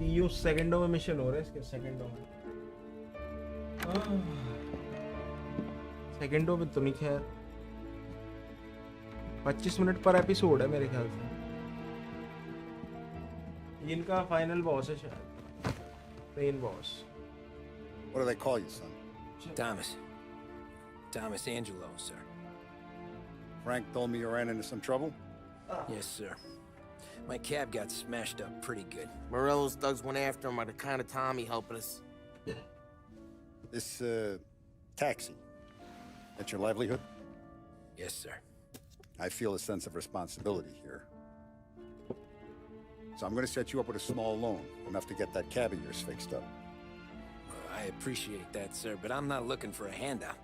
यूं सेकंडों में मिशन हो रहे हैं इसके, सेकंडों में। सेकंडों में तो नहीं, खैर 25 मिनट पर एपिसोड है मेरे ख्याल से। इनका फाइनल बॉस है शायद, main boss. What do they call you, son? Thomas Angelo, sir. Frank told me you ran into some trouble? Yes, sir. My cab got smashed up pretty good. Morello's thugs went after him by the kind of Tommy helping us. This, taxi, that's your livelihood? Yes, sir. I feel a sense of responsibility here. So I'm gonna set you up with a small loan, enough to get that cab of yours fixed up. I appreciate that, sir, but I'm not looking for a handout.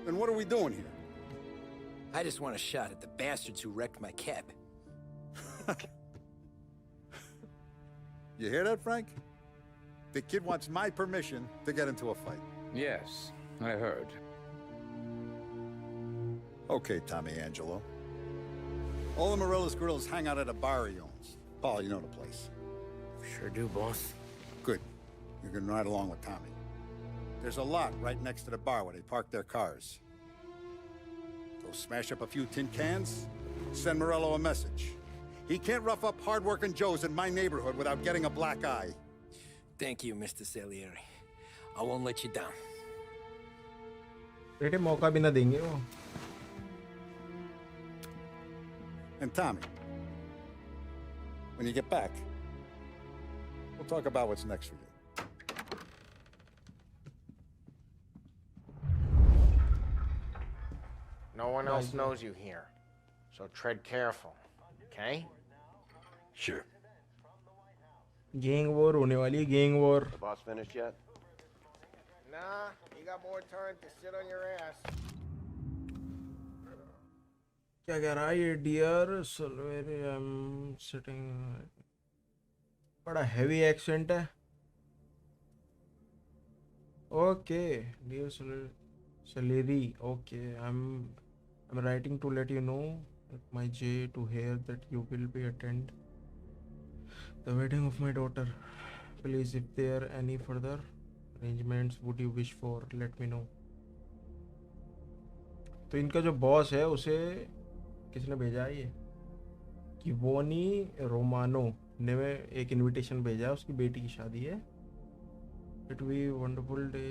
Then what are we doing here? I just want a shot at the bastards who wrecked my cab. You hear that, Frank? The kid wants my permission to get into a fight. Yes, I heard. Okay, Tommy Angelo. All the Morello's girls hang out at a bar he owns. Paul, you know the place. Sure do, boss. Good. You can ride along with Tommy. There's a lot right next to the bar where they park their cars. Go smash up a few tin cans, send Morello a message. He can't rough up hard-working Joes in my neighborhood without getting a black eye. Thank you, Mr. Salieri. I won't let you down. बेटे मौका भी ना देंगे वो। And Tommy, when you get back, we'll talk about what's next for you. No one else knows you here, so tread careful, okay? Sure. Gang war होने वाली है, gang war. The boss finished yet? Nah, you got more time to sit on your ass. क्या कह रहा है ये? Dear Salveri, I am sitting. बड़ा heavy accent है। Okay dear Salery, okay I am writing to let you know my joy to hear that you will be attend the wedding of my daughter. Please if there any further arrangements would you wish for let me know. तो इनका जो boss है उसे किसने भेजा है? ये किवोनी Romano ने एक इनविटेशन भेजा है, उसकी बेटी की शादी है। It be wonderful day.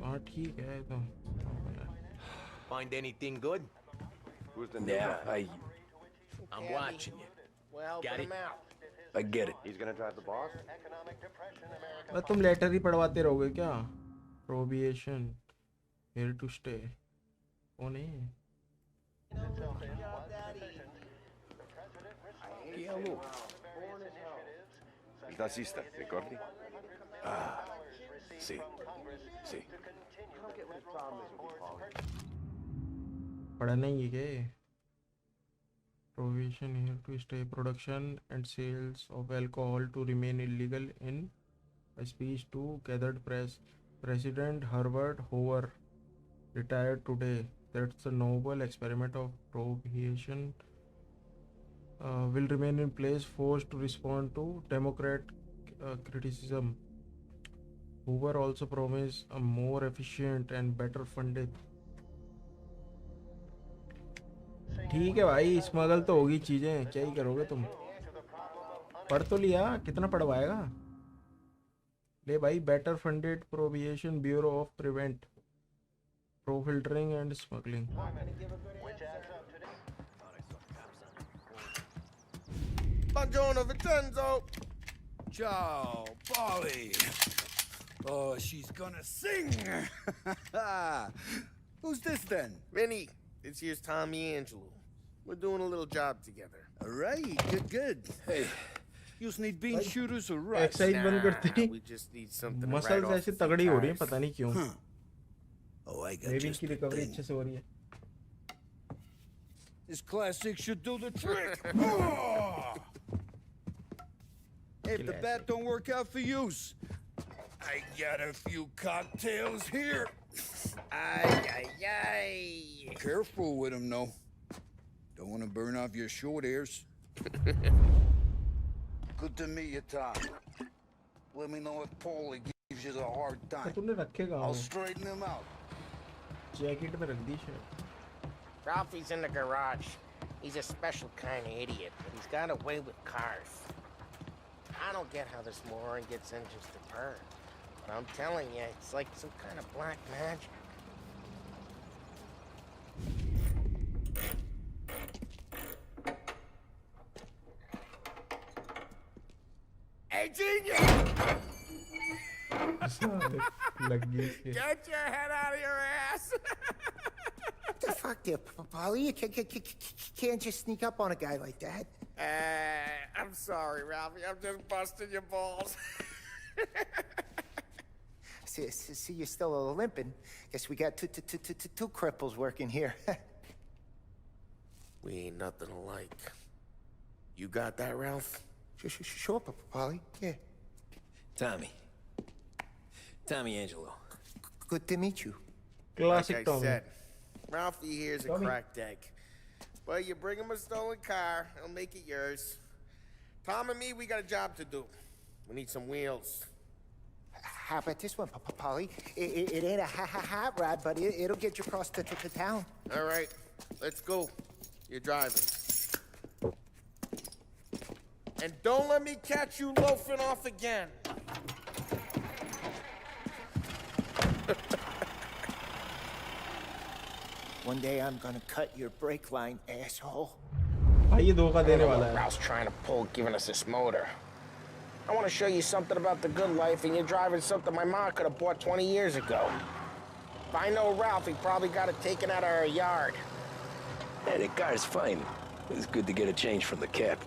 हाँ ठीक है तो। Find anything good? Who's the new guy? I'm watching you. Well, Got put it? him out. I get it. He's gonna drive the boss? बस तुम लेटर ही पढ़वाते रहोगे क्या? प्रोबिएशन हियर टू स्टे। वो नहीं Il tassista, ricordi? Ah, sì, sì. पढ़ा नहीं है क्या? Prohibition here to stay, production and sales of alcohol to remain illegal in a speech to gathered press. President Herbert Hoover retired today. That's a noble experiment of prohibition will remain in place, forced to respond to Democrat criticism. Hoover also promised a more efficient and better funded। ठीक है भाई, smuggle तो होगी चीजें, क्या ही करोगे तुम? पढ़ तो लिया, कितना पढ़वाएगा? ले भाई, better funded prohibition bureau of prevent profiltering and smuggling. Buongiorno, Vincenzo. Ciao, Polly. Oh, she's gonna sing. Who's this then? Vinny, this here's Tommy Angelo. We're doing a little job together. All right, good. Hey, you need bean shooters or rats? Exercise बंद करते We just need something to muscles write ऐसे off तगड़ी हो रही है, tires. पता नहीं क्यों। Oh, I got baby just की the रिकवरी thing. अच्छे से हो रही है। This classic should do the trick. Oh! If the bat don't work out for use, I got a few cocktails here. Ay, ay, ay. Careful with them, though. Don't want to burn off your short hairs. Good to meet you, Tom. Let me know if Paulie gives you the hard time. तूने रखे कहाँ I'll हो? straighten him out. Jacket में रख दी शायद. Ralphie's in the garage. He's a special kind of idiot, but he's got a way with cars. I don't get how this moron gets engines to burn. But I'm telling you, it's like some kind of black magic. Hey, genius! लग गई इसके. Get your head out of your ass! What the fuck there, Polly? You can't just sneak up on a guy like that. I'm sorry, Ralphie. I'm just busting your balls. See, you're still limping. Guess we got two cripples working here. We ain't nothing alike. You got that, Ralph? Sure, Polly. Yeah. Tommy Angelo. Good to meet you. Classic Like I Tommy. said, Ralphie here's a Tommy. cracked egg. But you bring him a stolen car, he'll make it yours. Tom and me, we got a job to do. We need some wheels. How about this one, Polly? It ain't a hot rod, but it'll get you across to town. All right, let's go. You're driving. And don't let me catch you loafing off again. One day I'm gonna cut your brake line, asshole. भाई ये धोखा I don't देने know वाला what है. Ralph's trying to pull, giving us this motor. I want to show you something about the good life, and you're driving something my mom could have bought 20 years ago. If I know Ralph, he probably got it taken out of our yard. Yeah, the car's fine. It's good to get a change from the cab.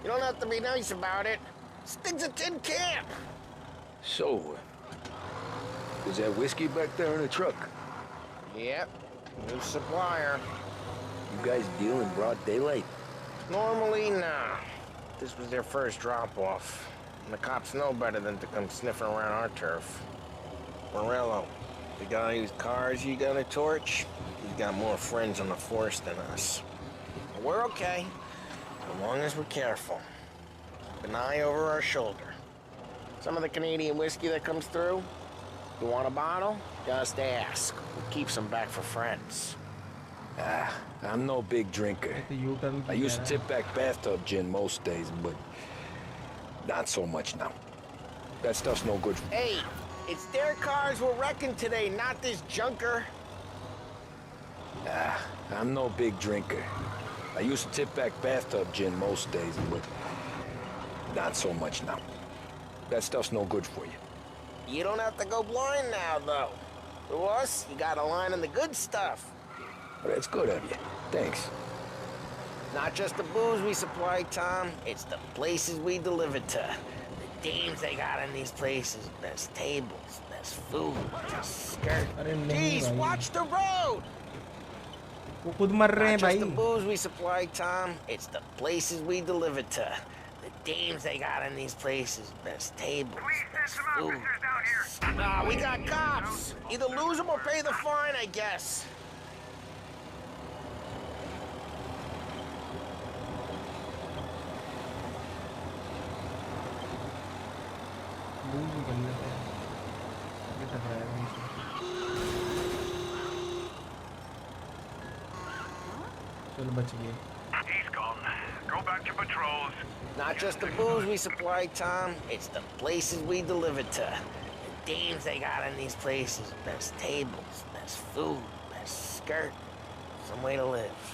You don't have to be nice about it. This thing's a tin can. So, was that whiskey back there in the truck? Yep, new supplier. You guys deal in broad daylight? Normally, nah. This was their first drop-off. And the cops know better than to come sniffing around our turf. Morello, the guy whose cars you gonna torch, he's got more friends on the force than us. But we're okay, as long as we're careful. Keep an eye over our shoulder. Some of the Canadian whiskey that comes through, you want a bottle? Just ask. We'll keep some back for friends. I'm no big drinker. तो U-turn I की used कह to रहा है. tip back bathtub gin most days, but not so much now. That stuff's no good. Hey, it's their cars we're wrecking today, not this junker. I'm no big drinker. I used to tip back bathtub gin most days, but not so much now. That stuff's no good for you. You don't have to go blind now, though. To us, you got a line on the good stuff. But that's good of you. Thanks. Not just the booze we supply, Tom. It's the places we deliver to. The dames they got in these places. Best tables, best food, best skirt. अरे नहीं Jeez, भाई. watch the road! वो खुद मर रहे हैं Not just the भाई. booze we supply, Tom. It's the places we deliver to. The dames they got in these places. Best tables, best food. Nah, we got cops. Either lose them or pay the fine, I guess. Move निकल लेते हैं. ये टकराया भी इससे. चल बच गए. He's gone. Go back to patrols. Not just the booze we supply, Tom. It's the places we deliver to. The dames they got in these places. Best tables, best food, best skirt. Some way to live.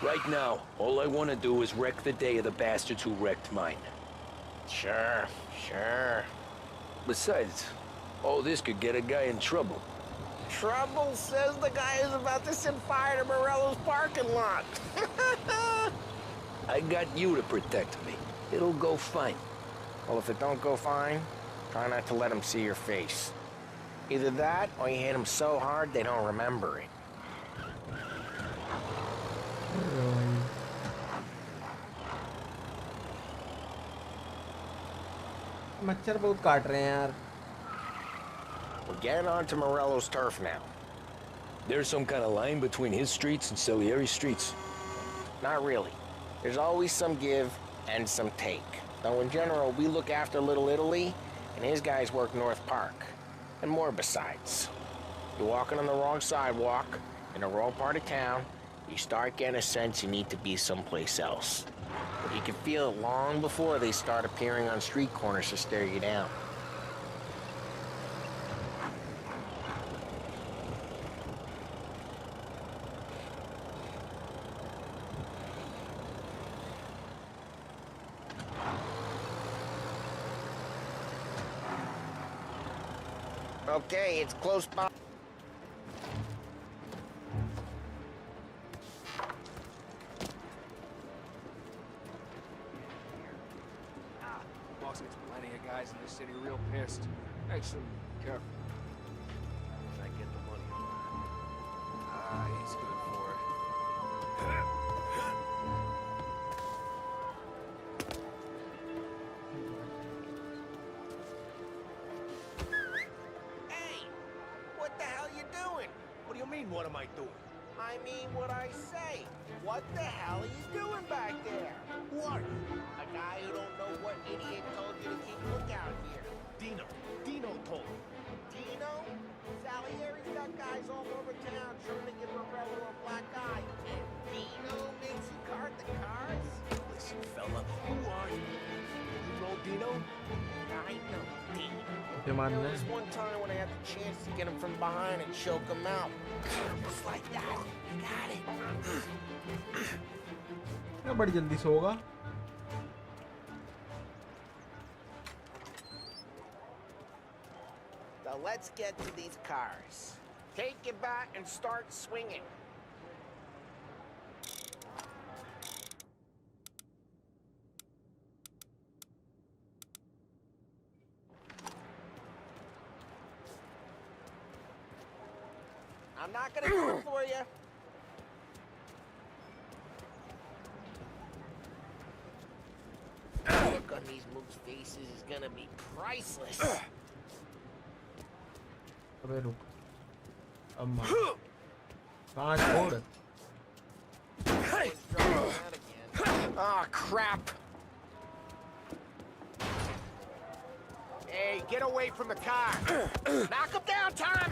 Right now, all I want to do is wreck the day of the bastards who wrecked mine. Sure, sure. Besides, all this could get a guy in trouble. Trouble says the guy is about to set fire to Morello's parking lot. I got you to protect me. It'll go fine. Well, if it don't go fine, try not to let them see your face. Either that, or you hit them so hard they don't remember it. मच्छर बहुत काट रहे हैं यार. We're getting onto Morello's turf now. There's some kind of line between his streets and Salieri's streets. Not really. There's always some give and some take. Though in general, we look after Little Italy, and his guys work North Park. And more besides. You're walking on the wrong sidewalk, in the wrong part of town, you start getting a sense you need to be someplace else. But you can feel it long before they start appearing on street corners to stare you down. Okay, it's close by. Boss gets plenty of guys in this city real pissed. Actually, careful. I get the money. Ah, he's good for it. Hey! What the hell you doing? What do you mean, what am I doing? I mean what I say. What the hell are you doing back there? What? A guy who don't know what idiot told you to keep lookout here. Dino told me. Dino? Salieri's got guys all over town trying to give Morello a black eye. And Dino makes you card the cards? Listen, fella, who are you? You know Dino? I know Dino. ये मानना There है was one time when I had the chance to get him from behind and choke him out. Just like that. Got it. क्या बड़ी जल्दी से होगा Now let's get to these cars. Take it back and start swinging. I'm not gonna do it for you. The look on these mooks' faces is gonna be priceless. अबे रुक अब मार कहाँ छोड़ Oh, crap. Hey, get away from the car. Knock him down, Tom.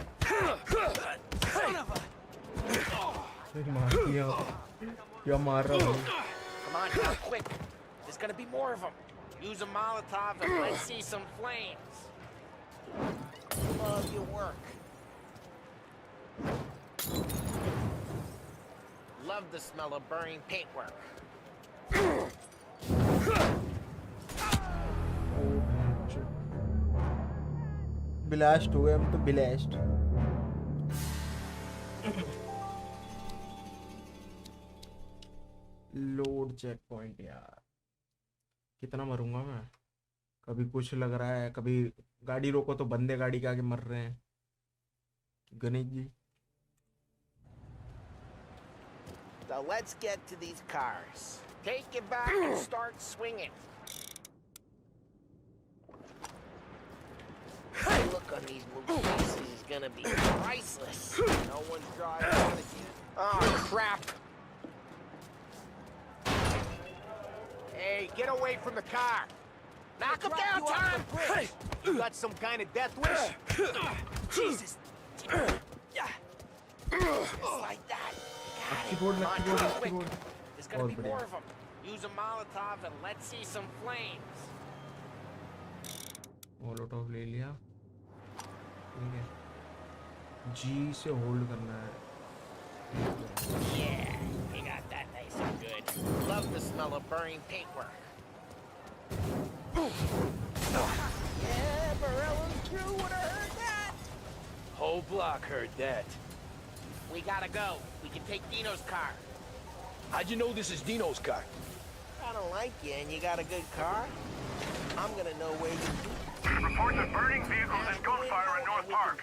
Son of a... मार दिया क्या मार रहा हूँ Come on, now, quick. There's gonna be more of them. Use a Molotov and let's see some flames. Love your work. Love the smell of burning paintwork. Blast हुए हम तो blast load check point यार कितना मरूंगा मैं कभी कुछ लग रहा है कभी गाड़ी रोको तो बंदे गाड़ी के आगे मर रहे हैं Ganesh ji So let's get to these cars. Take it back and start swinging. The look on these movie faces is gonna be priceless. No one's driving out again. Oh, crap. Hey, get away from the car. Knock him down, Tom! Hey, you got some kind of death wish? Jesus! Just like that. Got it. Road Come on, road quick. Road There's gonna और be बढ़िया more of them. Use a Molotov and let's see some flames. Molotov ले लिया ठीक है जी से hold करना है Yeah, you got that nice and good. Love the smell of burning paintwork. Yeah, Morello's crew would have heard that. Whole block heard that. We gotta go. We can take Dino's car. How'd you know this is Dino's car? I don't like you, and you got a good car. I'm gonna know where you do. Reports of burning vehicles and gunfire in North Park.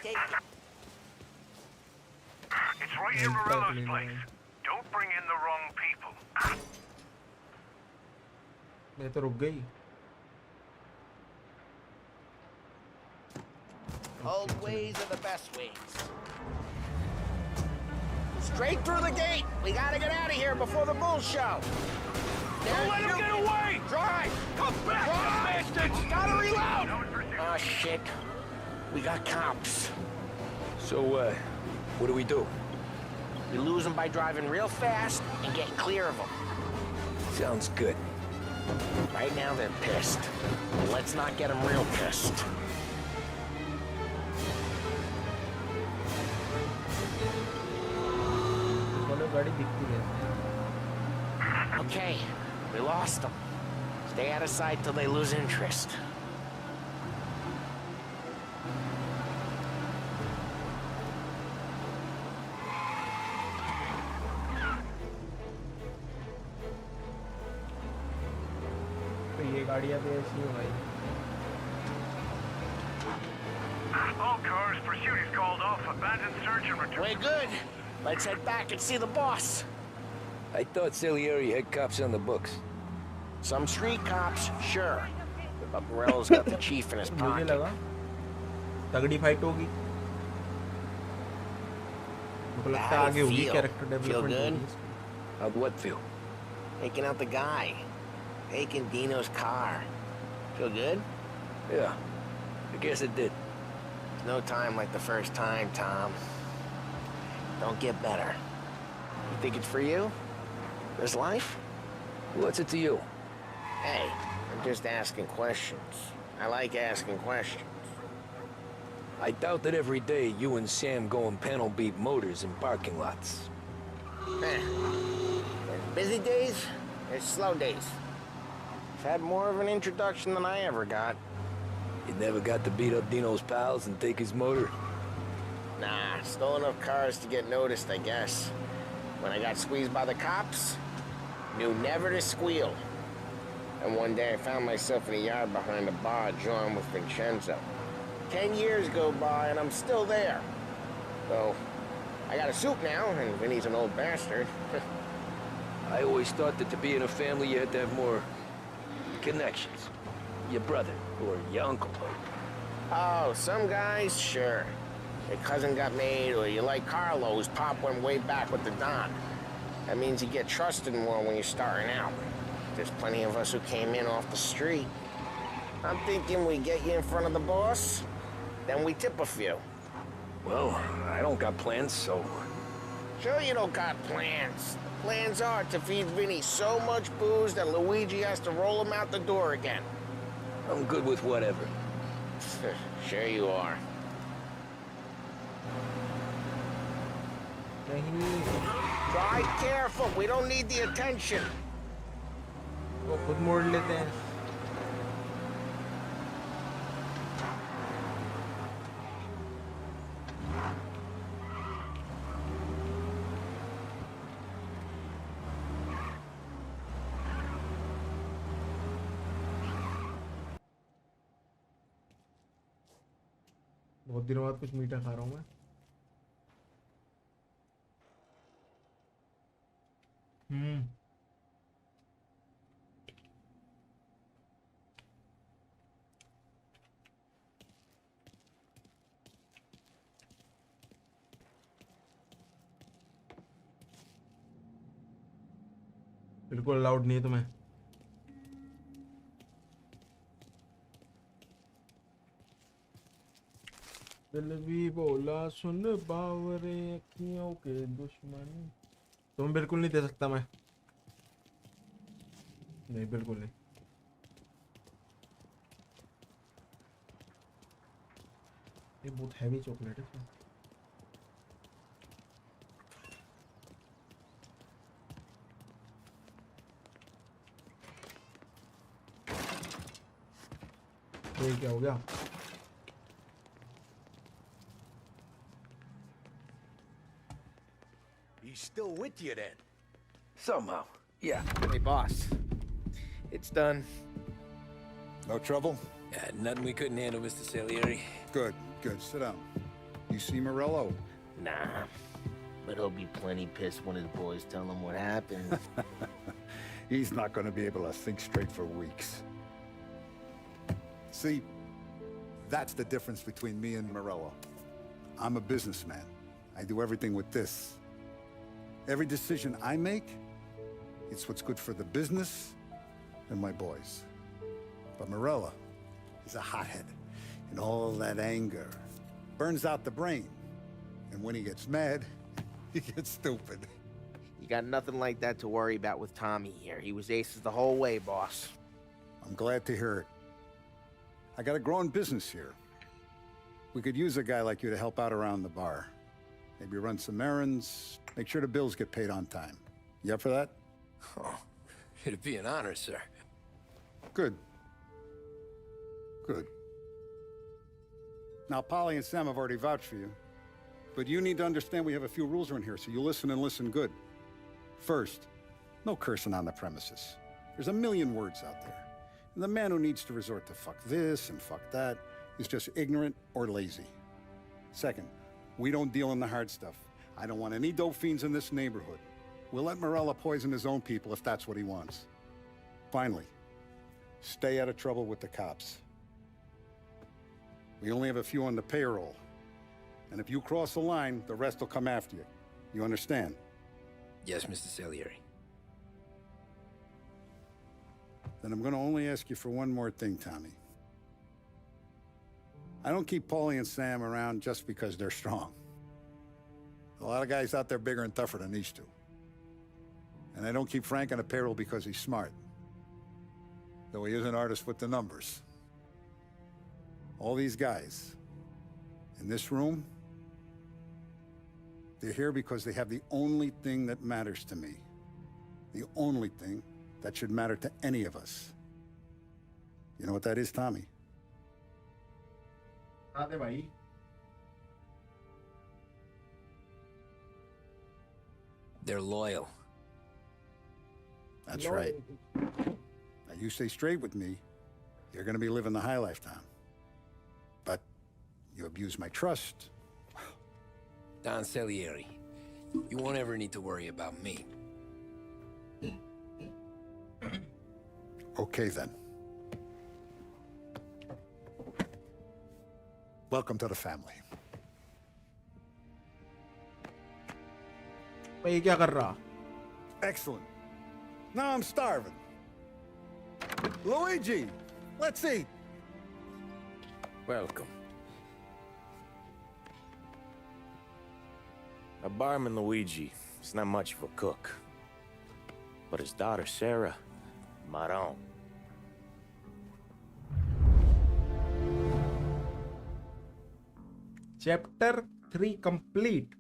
It's right near Morello's place. Don't bring in the wrong people. मैं तो रुक गई Old ways are the best ways. Straight through the gate. We gotta get out of here before the bull show. Don't let him get away! Drive! Come back, you bastards! Gotta reload! Oh, shit. We got cops. So, what do we do? We lose them by driving real fast and getting clear of them. Sounds good. Right now, they're pissed. Let's not get them real pissed. बोलो गाड़ी दिखती है। Okay, we lost them. Stay out of sight till they lose interest. तो ये गाड़ियाँ तो ऐसी हो भाई। All cars, pursuit is called off. Abandoned search and return. We're good. Let's head back and see the boss. I thought Salieri had cops on the books. Some street cops, sure. But Morello's got the chief in his मुझे pocket. लगा तगड़ी fight होगी। मुझे लगता है How'd आगे it होगी feel? Character Feel development good? होगी। How'd what feel? Taking out the guy. Taking Dino's car. Feel good? Yeah, I guess it did. There's no time like the first time, Tom. Don't get better. You think it's for you? This life? What's it to you? Hey, I'm just asking questions. I like asking questions. I doubt that every day you and Sam go and panel beat motors in parking lots. There's busy days, there's slow days. I've had more of an introduction than I ever got. You never got to beat up Dino's pals and take his motor? Nah, stole enough cars to get noticed, I guess. When I got squeezed by the cops, knew never to squeal. And one day I found myself in a yard behind a bar drawing with Vincenzo. 10 years go by and I'm still there. So, I got a suit now, and Vinny's an old bastard. I always thought that to be in a family you had to have more connections. Your brother, or your uncle. Oh, some guys, sure. Your cousin got made, or you like Carlos, Pop went way back with the Don. That means you get trusted more when you're starting out. There's plenty of us who came in off the street. I'm thinking we get you in front of the boss, then we tip a few. Well, I don't got plans, so... Sure you don't got plans. The plans are to feed Vinny so much booze that Luigi has to roll him out the door again. I'm good with whatever. Sure you are. नहीं Drive careful, we don't need the attention. वो खुद मोड़ लेते हैं। बहुत दिनों बाद कुछ मीठा खा रहा हूँ मैं। बिल्कुल अलाउड नहीं है तुम्हें। दिल भी बोला सुन बावरे अखियों के दुश्मन। तुम्हें बिल्कुल नहीं दे सकता मैं। नहीं बिल्कुल नहीं। ये बहुत हैवी चॉकलेट है। ये क्या हो गया? He's still with you then? Somehow, yeah. Hey, boss. It's done. No trouble? Nothing we couldn't handle, Mr. Salieri. Good, good. Sit down. You see Morello? Nah, but he'll be plenty pissed when his boys tell him what happened. He's not going to be able to think straight for weeks. See, that's the difference between me and Morello. I'm a businessman. I do everything with this. Every decision I make It's what's good for the business and my boys. But Morella is a hothead, and all that anger burns out the brain. And when he gets mad, he gets stupid. You got nothing like that to worry about with Tommy here. He was aces the whole way, boss. I'm glad to hear it. I got a growing business here. We could use a guy like you to help out around the bar. Maybe run some errands, make sure the bills get paid on time. You up for that? Oh, it'd be an honor, sir. Good. Good. Now, Polly and Sam have already vouched for you. But you need to understand we have a few rules around here, so you listen and listen good. First, no cursing on the premises. There's a million words out there. And the man who needs to resort to fuck this and fuck that is just ignorant or lazy. Second, we don't deal in the hard stuff. I don't want any dope fiends in this neighborhood. We'll let Morella poison his own people if that's what he wants. Finally, stay out of trouble with the cops. We only have a few on the payroll. And if you cross the line, the rest will come after you. You understand? Yes, Mr. Salieri. Then I'm gonna only ask you for one more thing, Tommy. I don't keep Paulie and Sam around just because they're strong. A lot of guys out there bigger and tougher than these two. And I don't keep Frank on the payroll because he's smart. Though he is an artist with the numbers. All these guys in this room, they're here because they have the only thing that matters to me. The only thing that should matter to any of us. You know what that is, Tommy? आते भाई. They're loyal. That's right. Now you stay straight with me, you're gonna be living the high life, Tom. But you abuse my trust. Don Salieri, you won't ever need to worry about me. Okay, then. Welcome to the family. भाई ये क्या कर रहा? Excellent. Now I'm starving. Luigi, let's eat. Welcome. A barman Luigi is not much of a cook. But his daughter Sarah, Maron. Chapter 3 complete.